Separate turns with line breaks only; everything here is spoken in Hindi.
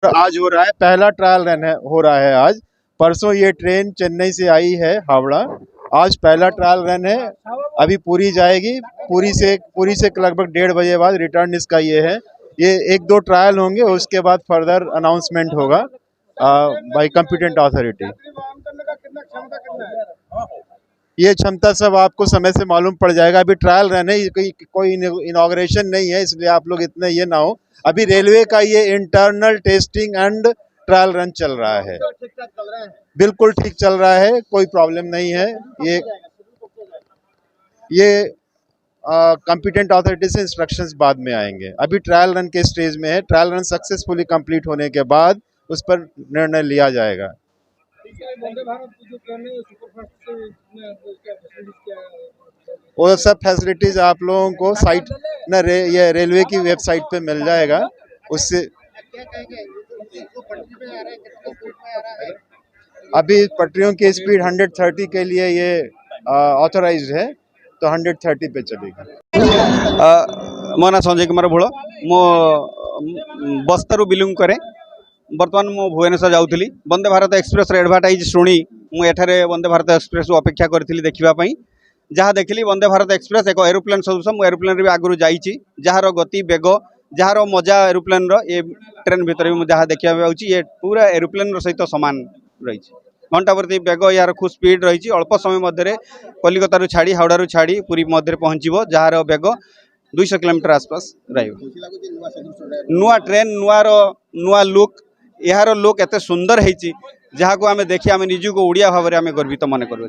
आज हो रहा है, पहला ट्रायल रन हो रहा है आज। परसों ये ट्रेन चेन्नई से आई है हावड़ा, आज पहला ट्रायल रन है। अभी पूरी जाएगी, पूरी से लगभग 1:30 बजे बाद रिटर्न इसका ये है। ये 1-2 ट्रायल होंगे, उसके बाद फर्दर अनाउंसमेंट होगा बाय कॉम्पिटेंट अथॉरिटी। ये क्षमता सब आपको समय से मालूम पड़ जाएगा। अभी ट्रायल रन है, कोई इनॉग्रेशन नहीं है, इसलिए आप लोग इतने ये ना हो। अभी रेलवे का ये internal testing and trial run चल रहा है। बिल्कुल ठीक चल रहा है, कोई प्रॉब्लम नहीं है। ये कॉम्पिटेंट अथॉरिटी से इंस्ट्रक्शंस बाद में आएंगे। अभी ट्रायल रन के स्टेज में है। ट्रायल रन सक्सेसफुली कंप्लीट होने के बाद उस पर निर्णय लिया जाएगा। वो सब फैसिलिटीज आप लोगों को साइट ये रेलवे की वेबसाइट पे मिल जाएगा। उससे अभी पटरियों की स्पीड 130 के लिए ये ऑथराइज्ड है, तो 130 पे चलेगा।
मो ना संजय कुमार भोल, मो बस्तारू बिलोंग करे। बर्तमान मु भुवनेश्वर जाऊँगी वंदे भारत एक्सप्रेस एडभाटाइज शुणी मुझे वंदे भारत एक्सप्रेस अपेक्षा करी देखापी। जहाँ देखिली वंदे भारत एक्सप्रेस एक एरोप्लेन सदृश। मुझे एरोप्लेन भी आगुरी जाइए, जार गति बेग जार मजा एरोप्लेन ये ट्रेन भितर भी जहाँ देखा पाऊँ ये पूरा एरोप्लेन सहित सामान रही। घंटा प्रति बेग यार खूब स्पीड रही। अल्प समय मध्य कलिकता छाड़ी हावड़ा छाड़ी पूरी मध्य पहुँचब, जार बेग 200 किलोमीटर आसपास नुआ ट्रेन नुआ लुक यार लुक एत सुंदर है जहाँ को आम देखी आम निजी को ओडिया भाव में गर्वित मन कर।